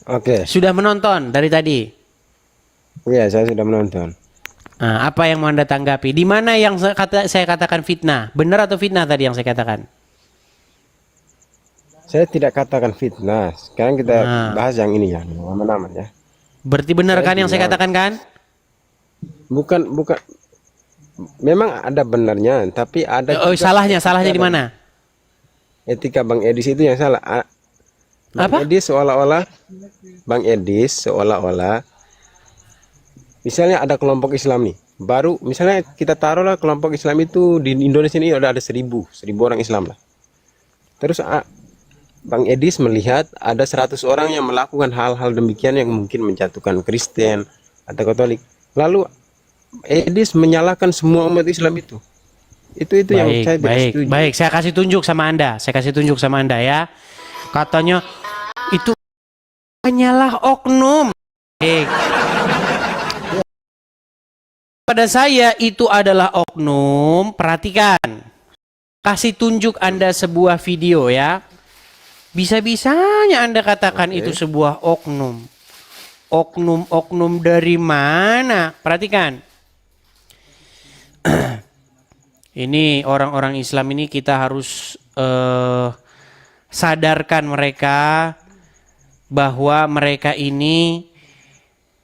Oke. Sudah menonton dari tadi? Iya, saya sudah menonton. Nah, apa yang mau Anda tanggapi? Di mana yang saya katakan fitnah? Benar atau fitnah tadi yang saya katakan? Saya tidak katakan fitnah. Sekarang kita Nah, bahas yang ini ya, aman-aman ya. berarti benar Saya kan yang saya bilang, katakan kan? bukan. Memang ada benarnya, tapi ada Oh, juga salahnya etika di dan mana? etika Bang Edis itu yang salah. Bang Apa? Edis seolah-olah, Bang Edis seolah-olah, misalnya ada kelompok Islam nih. Baru misalnya kita taruhlah kelompok Islam itu di Indonesia ini ada 1000 orang Islam lah. Terus Bang Edis melihat ada 100 orang yang melakukan hal-hal demikian yang mungkin menjatuhkan Kristen atau Katolik. Lalu Edis menyalahkan semua umat Islam itu. Itu yang Baik, saya tidak baik, setuju. baik. Saya kasih tunjuk sama Anda. Saya kasih tunjuk sama Anda ya. Katanya itu hanyalah oknum. Baik. Pada saya itu adalah oknum. Perhatikan. Kasih tunjuk Anda sebuah video ya. Bisa-bisanya Anda katakan itu sebuah oknum. Oknum-oknum dari mana? Perhatikan. Ini orang-orang Islam ini kita harus sadarkan mereka bahwa mereka ini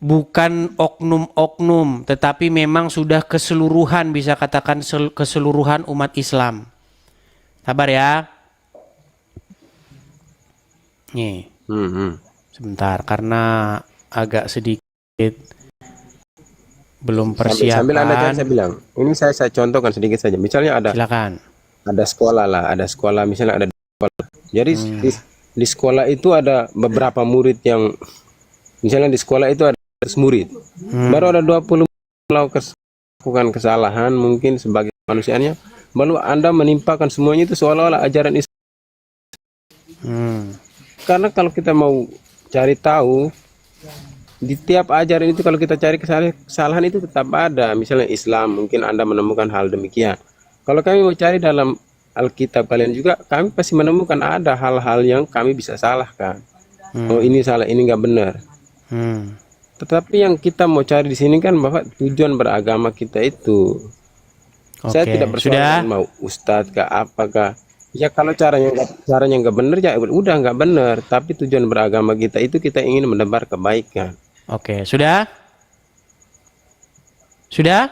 bukan oknum-oknum, tetapi memang sudah keseluruhan, bisa katakan keseluruhan umat Islam. Sabar ya. Nih, sebentar karena agak sedikit belum Sambil Anda cari, persiapan. saya bilang, ini saya contohkan sedikit saja. Misalnya Silakan. ada sekolah lah, ada sekolah misalnya ada sekolah. Jadi di sekolah itu ada beberapa murid yang misalnya di sekolah itu ada 100 murid. Baru ada 20 melakukan kesalahan mungkin sebagai manusianya. Lalu Anda menimpakan semuanya itu seolah-olah ajaran Islam. Karena kalau kita mau cari tahu di tiap ajaran itu, kalau kita cari kesalahan itu tetap ada. Misalnya Islam, mungkin Anda menemukan hal demikian. Kalau kami mau cari dalam Alkitab kalian juga, kami pasti menemukan ada hal-hal yang kami bisa salahkan. Oh ini salah, ini nggak benar. Tetapi yang kita mau cari di sini kan bahwa tujuan beragama kita itu. Saya tidak bersoal mau ustadz kah apakah. Ya kalau caranya nggak benar ya udah nggak benar. Tapi tujuan beragama kita itu kita ingin menebar kebaikan. Oke, sudah? Sudah?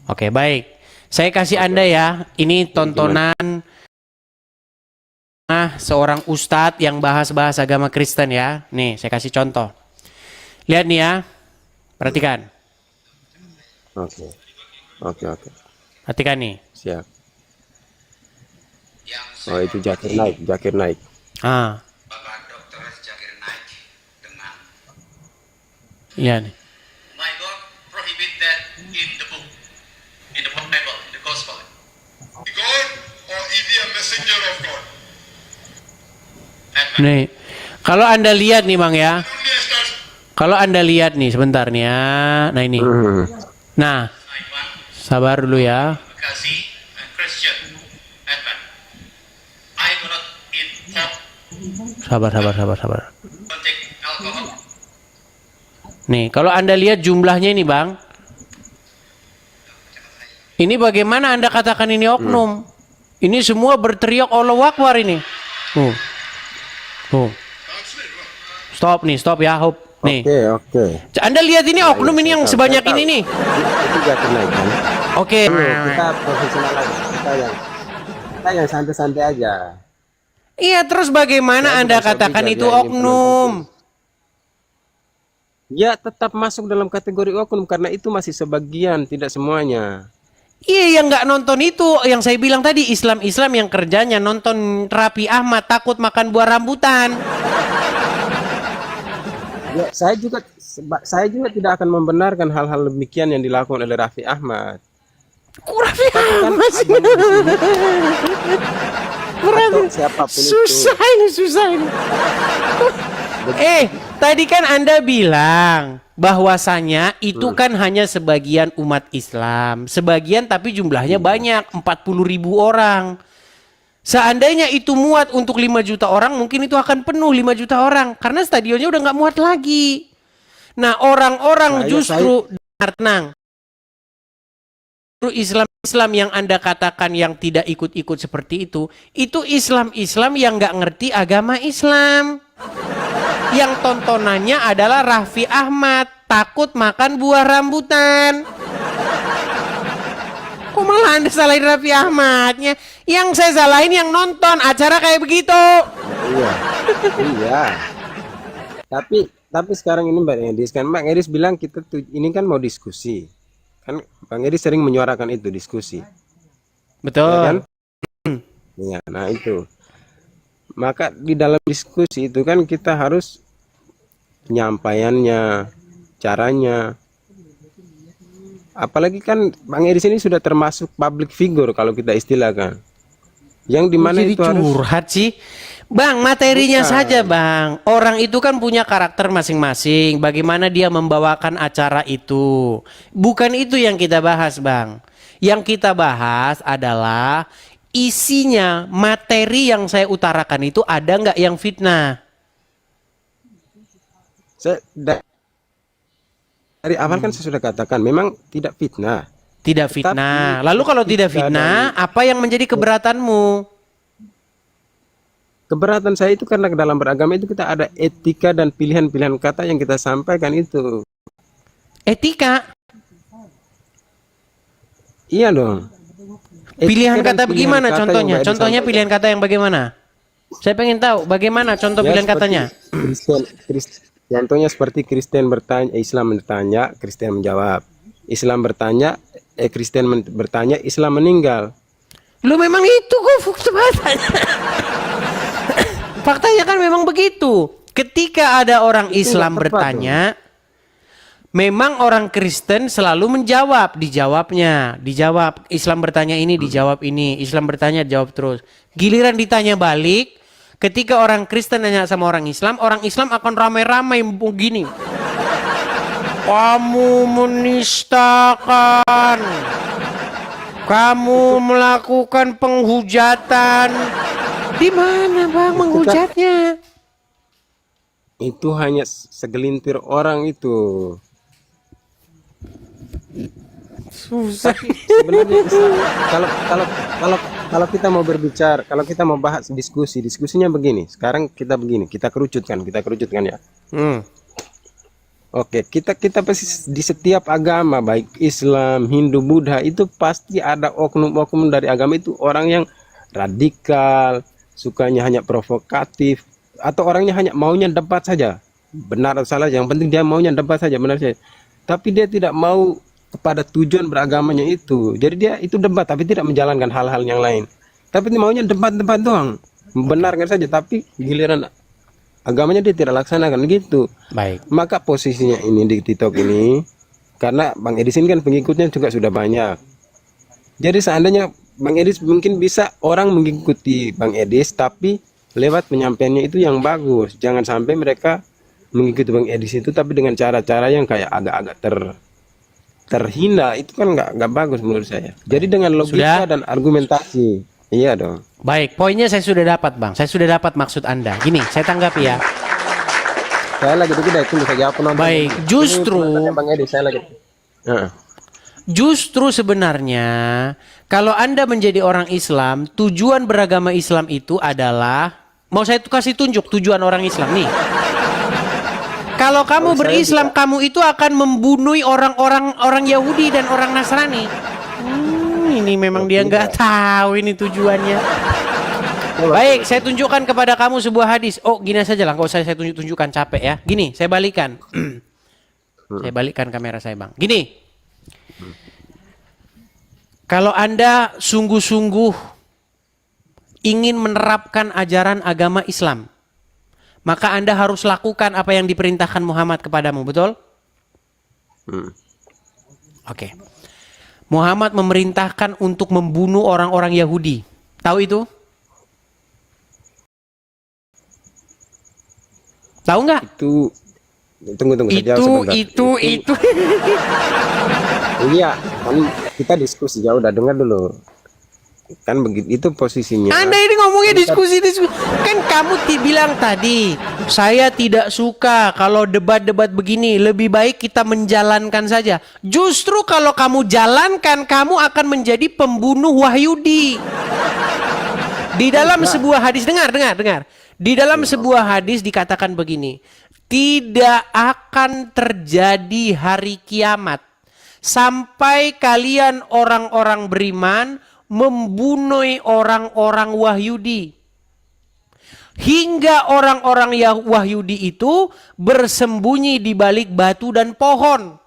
Oke, baik. Saya kasih Anda ya, ini tontonan seorang ustadz yang bahas agama Kristen ya. Nih, saya kasih contoh. Lihat nih ya, perhatikan. Oke. Perhatikan nih. Siap. Oh itu Zakir Naik. Bapak Dr. Zakir Naik dengan Iya nih. My God prohibit that in the book, in the Bible, in the Gospel. God or is he a messenger of God? Nih, kalau Anda lihat nih Bang ya. Kalau Anda lihat nih sebentar nih ya. Nah ini. Nah, sabar dulu ya. Kasih Christian Advent. I do not eat pork, Sabar. don't take alcohol. Nih, kalau Anda lihat jumlahnya ini Bang. Ini bagaimana Anda katakan ini oknum? Ini semua berteriak Allahu Akbar ini. Stop ya, Hop. Nih. Oke. Anda lihat ini oknum ini yang sebanyak ini nih. Itu Zakir Naik kan? Oke. Kita profesional aja. Kita yang santai-santai aja. Iya, terus bagaimana Anda katakan itu oknum? Ya tetap masuk dalam kategori oknum karena itu masih sebagian, tidak semuanya. Iya, yang nggak nonton itu yang saya bilang tadi, Islam yang kerjanya nonton Raffi Ahmad takut makan buah rambutan. Ya, saya juga tidak akan membenarkan hal-hal demikian yang dilakukan oleh Raffi Ahmad. Raffi Ahmad sih. Siapapun Susah ini. Tadi kan Anda bilang bahwasanya itu kan hanya sebagian umat Islam. Sebagian tapi jumlahnya banyak, 40.000 orang. Seandainya itu muat untuk 5 juta orang, mungkin itu akan penuh 5 juta orang. Karena stadionnya udah nggak muat lagi. Nah, orang-orang justru tenang. Islam yang Anda katakan yang tidak ikut-ikut seperti itu Islam yang nggak ngerti agama Islam. Yang tontonannya adalah Raffi Ahmad takut makan buah rambutan. Kok malah Anda salahin Raffi Ahmadnya? Yang saya salahin yang nonton acara kayak begitu. Iya, iya. Tapi sekarang ini Bang Edis bilang kita ini kan mau diskusi. Kan Bang Edis sering menyuarakan itu diskusi. Betul. Ya kan? Iya, nah itu. Maka di dalam diskusi itu kan kita harus penyampaiannya, caranya. Apalagi kan Bang Edis ini sudah termasuk public figure kalau kita istilahkan. Yang dimana Jadi itu harus curhat sih. Bang, materinya Bukan. saja bang. Orang itu kan punya karakter masing-masing. Bagaimana dia membawakan acara itu. Bukan itu yang kita bahas bang. Yang kita bahas adalah isinya, materi yang saya utarakan itu ada nggak yang fitnah. Dari awal kan saya sudah katakan memang tidak fitnah. Tidak fitnah. Lalu kalau tidak fitnah, apa yang menjadi keberatanmu? Keberatan saya itu karena dalam beragama itu kita ada etika dan pilihan-pilihan kata yang kita sampaikan itu. Etika. Iya dong. Pilihan Etika dan kata bagaimana kata yang contohnya? baik Contohnya disampaikan. pilihan kata yang bagaimana? Saya pengen tahu bagaimana contoh Ya, pilihan seperti katanya. Contohnya seperti Kristen bertanya, Islam bertanya, Kristen menjawab. Islam bertanya, Kristen bertanya, Islam meninggal. Lu memang itu kok faktanya. Faktanya kan memang begitu. Ketika ada orang Itu Islam nggak tepat bertanya, memang orang Kristen selalu menjawab, dijawabnya, dijawab. Islam bertanya ini, dijawab ini. Islam bertanya, jawab terus. Giliran ditanya balik, ketika orang Kristen nanya sama orang Islam akan ramai-ramai begini. Kamu menistakan. Kamu melakukan penghujatan. Di mana bang menghujatnya? Itu hanya segelintir orang itu. Susah. Sebenarnya kalau kita mau berbicara, kalau kita mau bahas diskusinya begini. Sekarang kita begini, kita kerucutkan ya. Oke, kita pasti di setiap agama baik Islam, Hindu, Buddha itu pasti ada oknum-oknum dari agama itu orang yang radikal, sukanya hanya provokatif, atau orangnya hanya maunya debat saja, benar atau salah, yang penting dia maunya debat saja, benar saja. Tapi dia tidak mau kepada tujuan beragamanya itu. Jadi dia itu debat tapi tidak menjalankan hal-hal yang lain. Tapi dia maunya debat doang, membenarkan saja, tapi giliran agamanya dia tidak laksanakan gitu. Baik. Maka posisinya ini di TikTok ini, karena Bang Edis ini kan pengikutnya juga sudah banyak. Jadi seandainya Bang Edis mungkin bisa orang mengikuti Bang Edis, tapi lewat penyampaiannya itu yang bagus. Jangan sampai mereka mengikuti Bang Edis itu, tapi dengan cara-cara yang kayak agak-agak terhina. Itu kan nggak bagus menurut saya. Jadi dengan logika dan argumentasi. Iya dong. Baik, poinnya saya sudah dapat bang. Saya sudah dapat maksud Anda. Gini, saya tanggapi ya. Saya lagi itu tunggu saja aku nonton. Baik, justru Bang Edis saya lagi. Justru sebenarnya kalau Anda menjadi orang Islam, tujuan beragama Islam itu adalah, mau saya kasih tunjuk tujuan orang Islam nih. Kalau kamu berislam, kamu itu akan membunuh orang Yahudi dan orang Nasrani. Ini memang dia nggak tahu ini tujuannya. Baik, saya tunjukkan kepada kamu sebuah hadis. Oh, gini saja lah, nggak usah saya tunjukkan, capek ya. Gini, saya balikan. Saya balikan kamera saya bang. Gini. Kalau Anda sungguh-sungguh ingin menerapkan ajaran agama Islam, maka Anda harus lakukan apa yang diperintahkan Muhammad kepadamu, betul? Oke. Muhammad memerintahkan untuk membunuh orang-orang Yahudi. Tahu itu? Tahu nggak? Itu tunggu saja sebentar. Itu. Iya, kan kita diskusi ya, udah dengar dulu. kan begitu itu posisinya. Anda ini ngomongnya diskusi. Kan kamu bilang tadi, saya tidak suka kalau debat-debat begini. Lebih baik kita menjalankan saja. Justru kalau kamu jalankan, kamu akan menjadi pembunuh Wahyudi. Di dalam sebuah hadis, dengar. Di dalam sebuah hadis dikatakan begini, tidak akan terjadi hari kiamat sampai kalian orang-orang beriman membunuh orang-orang Wahyudi. Hingga orang-orang Wahyudi itu bersembunyi di balik batu dan pohon.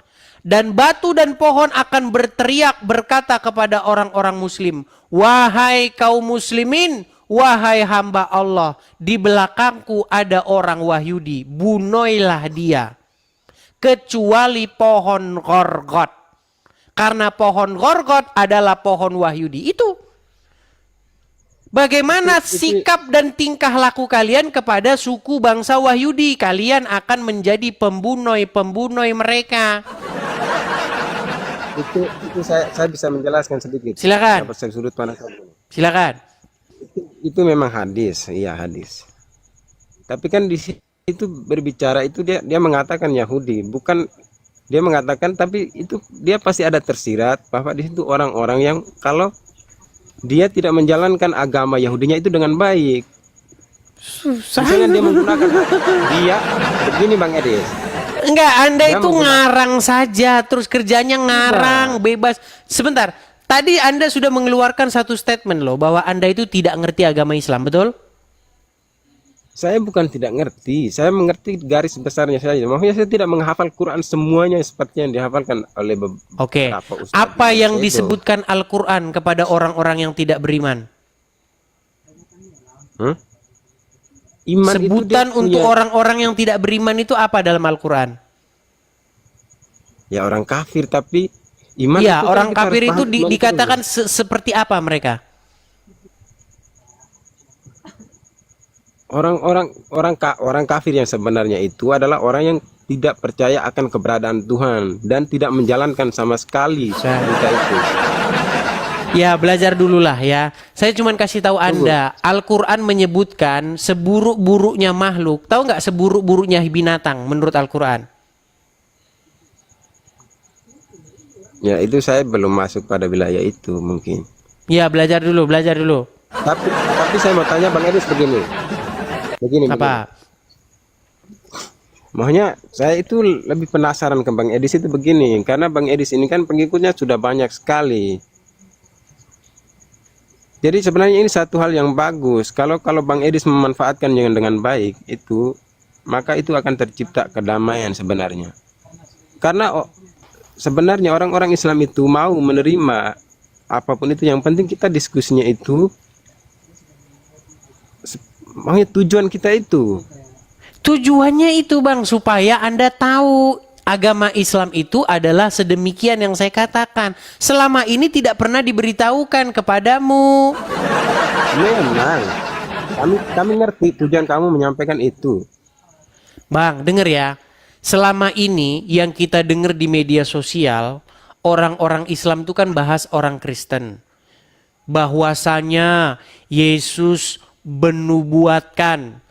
Dan batu dan pohon akan berteriak berkata kepada orang-orang muslim, wahai kaum muslimin, wahai hamba Allah, di belakangku ada orang Wahyudi, bunuhlah dia. Kecuali pohon Gorgot. Karena pohon Gorgot adalah pohon Wahyudi itu. Bagaimana sikap dan tingkah laku kalian kepada suku bangsa Wahyudi? Kalian akan menjadi pembunuh mereka. Itu saya bisa menjelaskan sedikit. Silakan. Dapat sudut pandang. Silakan. Itu memang hadis, iya hadis. Tapi kan di situ berbicara itu dia mengatakan Yahudi, bukan dia mengatakan, tapi itu dia pasti ada tersirat bahwa di situ orang-orang yang kalau dia tidak menjalankan agama Yahudinya itu dengan baik. Susah. Misalnya dia menggunakan dia begini Bang Edis. Enggak, Anda Dia itu ngarang saja, terus kerjanya ngarang, bebas. Sebentar, tadi Anda sudah mengeluarkan satu statement loh, bahwa Anda itu tidak ngerti agama Islam, betul? Saya bukan tidak ngerti, saya mengerti garis besarnya saja. Maksudnya saya tidak menghafal Quran semuanya seperti yang dihafalkan oleh Oke. beberapa ustaz. Apa yang Itu. disebutkan Al-Quran kepada orang-orang yang tidak beriman? Iman Sebutan itu dia untuk punya- orang-orang yang tidak beriman itu apa dalam Al-Quran? ya orang kafir, tapi iman Iya, itu kan orang kita kafir harus itu paham iman dikatakan seperti apa mereka? Orang kafir yang sebenarnya itu adalah orang yang tidak percaya akan keberadaan Tuhan dan tidak menjalankan sama sekali berita itu. Ya, belajar dulu lah ya. Saya cuma kasih tahu Anda, Al-Quran menyebutkan seburuk-buruknya makhluk. Tahu nggak seburuk-buruknya binatang menurut Al-Quran? Ya itu saya belum masuk pada wilayah itu mungkin. Ya, belajar dulu. Tapi saya mau tanya Bang Edis begini. Apa? Makanya saya itu lebih penasaran ke Bang Edis itu begini, karena Bang Edis ini kan pengikutnya sudah banyak sekali. Jadi sebenarnya ini satu hal yang bagus. Kalau Bang Edis memanfaatkan dengan baik itu, maka itu akan tercipta kedamaian sebenarnya. Karena sebenarnya orang-orang Islam itu mau menerima apapun itu, yang penting kita diskusinya itu. Makanya tujuan kita itu. Tujuannya itu Bang, supaya Anda tahu agama Islam itu adalah sedemikian yang saya katakan. Selama ini tidak pernah diberitahukan kepadamu. Memang kami ngerti tujuan kamu menyampaikan itu. Bang, denger ya. Selama ini yang kita dengar di media sosial, orang-orang Islam itu kan bahas orang Kristen. Bahwasanya Yesus menubuatkan,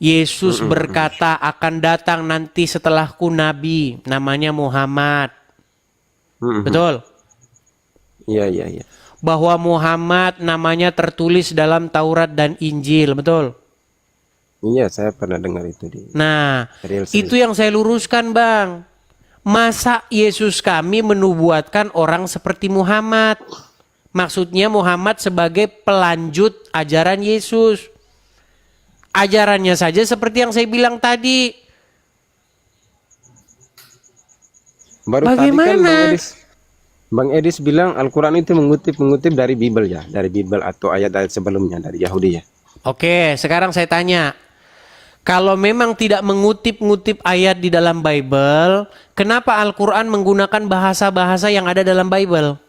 Yesus berkata akan datang nanti setelahku nabi, namanya Muhammad. Betul? Iya. Bahwa Muhammad namanya tertulis dalam Taurat dan Injil, betul? Iya, saya pernah dengar itu di. Nah, Real itu yang saya luruskan, Bang. Masa Yesus kami menubuatkan orang seperti Muhammad? Maksudnya Muhammad sebagai pelanjut ajaran Yesus. Ajarannya saja seperti yang saya bilang tadi. Baru Bagaimana? tadi kan Bang Edis bilang Al-Quran itu mengutip dari Bible ya, dari Bible atau ayat-ayat sebelumnya dari Yahudi ya. Oke, sekarang saya tanya. Kalau memang tidak mengutip-ngutip ayat di dalam Bible, kenapa Al-Quran menggunakan bahasa-bahasa yang ada dalam Bible?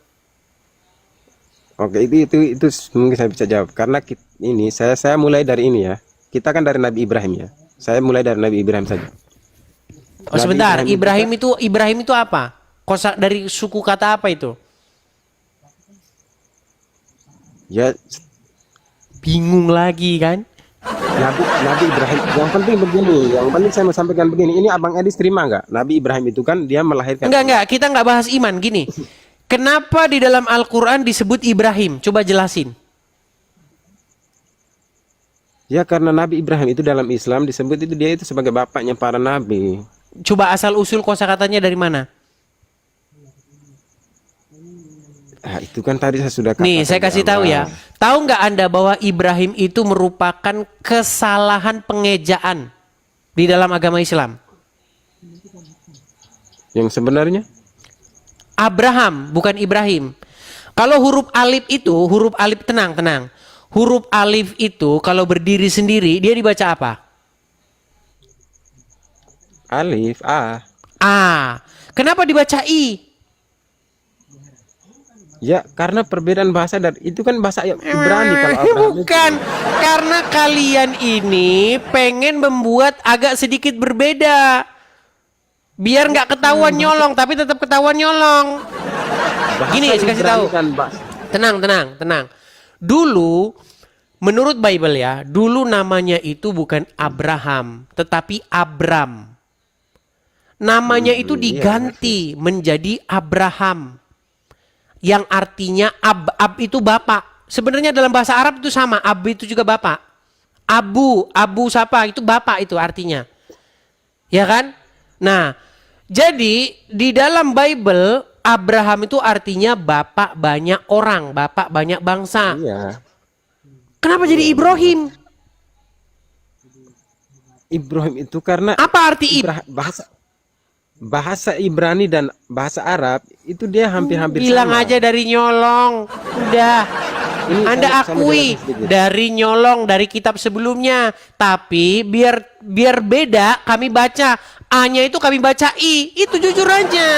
Oke, itu mungkin saya bisa jawab karena ini saya mulai dari ini ya. Kita kan dari Nabi Ibrahim ya. Saya mulai dari Nabi Ibrahim saja. Oh, sebentar, Ibrahim itu apa? Kosa dari suku kata apa itu? Ya, Bingung lagi kan? Nabi Ibrahim. Yang penting begini, yang penting saya mau sampaikan begini. Ini Abang Edis terima nggak? Nabi Ibrahim itu kan dia melahirkan. Enggak, kita nggak bahas iman gini. Kenapa di dalam Al-Quran disebut Ibrahim? Coba jelasin. Ya karena Nabi Ibrahim itu dalam Islam disebut itu dia itu sebagai bapaknya para nabi. Coba asal usul kosakatanya dari mana? Ah, itu kan tadi saya sudah katakan. Nih, saya kasih di tahu awal. ya. Tahu nggak Anda bahwa Ibrahim itu merupakan kesalahan pengejaan di dalam agama Islam? Yang sebenarnya Abraham, bukan Ibrahim. Kalau huruf alif itu, huruf alif tenang. Huruf alif itu kalau berdiri sendiri, dia dibaca apa? Alif A. A. Kenapa dibaca I? Ya karena perbedaan bahasa dan itu kan bahasa Ibrani kalau Abraham itu. Bukan, karena kalian ini pengen membuat agak sedikit berbeda. Biar nggak ketahuan nyolong, tapi tetap ketahuan nyolong. Bahasa Gini, saya kasih Ibrani tahu. kan, bahasa. Tenang. Dulu, menurut Bible ya, dulu namanya itu bukan Abraham, tetapi Abram. Namanya itu diganti menjadi Abraham. Yang artinya ab itu bapak. Sebenarnya dalam bahasa Arab itu sama, ab itu juga bapak. Abu siapa? Itu bapak itu artinya. Ya kan? Nah, jadi di dalam Bible Abraham itu artinya bapak banyak orang, bapak banyak bangsa. Iya. Kenapa jadi Ibrahim? Ibrahim itu karena Apa arti bahasa Ibrani dan bahasa Arab itu dia hampir-hampir Bilang sama. aja dari nyolong. Udah. Ini Anda sama akui jelasin sedikit. dari nyolong dari kitab sebelumnya. Tapi biar beda kami baca. A-nya itu kami baca I. Itu jujur aja.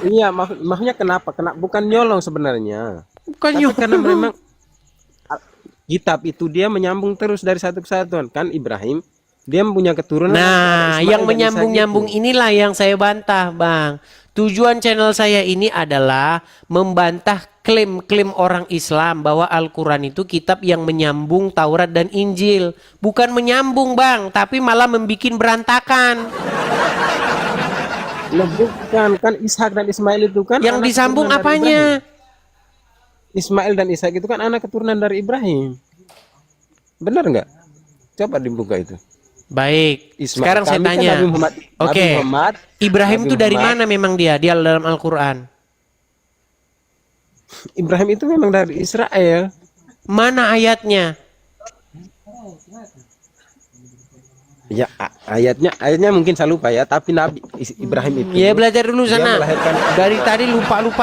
Iya, maksudnya kenapa? Bukan nyolong sebenarnya. Bukan Tapi nyolong. karena memang kitab itu dia menyambung terus dari satu kesatuan kan Ibrahim dia punya keturunan. Nah, Ismail yang dan menyambung-nyambung Ishak itu. inilah yang saya bantah, Bang. Tujuan channel saya ini adalah membantah klaim-klaim orang Islam bahwa Al-Quran itu kitab yang menyambung Taurat dan Injil. Bukan menyambung, Bang, tapi malah membikin berantakan. Loh, bukan kan Ishak dan Ismail itu kan Yang anak disambung keturunan dari apanya? Ibrahim. Ismail dan Ishak itu kan anak keturunan dari Ibrahim. Benar nggak? Coba dibuka itu. Baik, sekarang saya Kami kan tanya. Nabi Muhammad, Oke, Nabi Muhammad, Ibrahim Nabi itu dari Muhammad. mana memang dia dalam Al-Quran? Ibrahim itu memang dari Israel. Mana ayatnya? Ya ayatnya mungkin saya lupa ya, tapi Nabi Ibrahim itu Ya belajar dulu dia sana. melahirkan Dari tadi lupa-lupa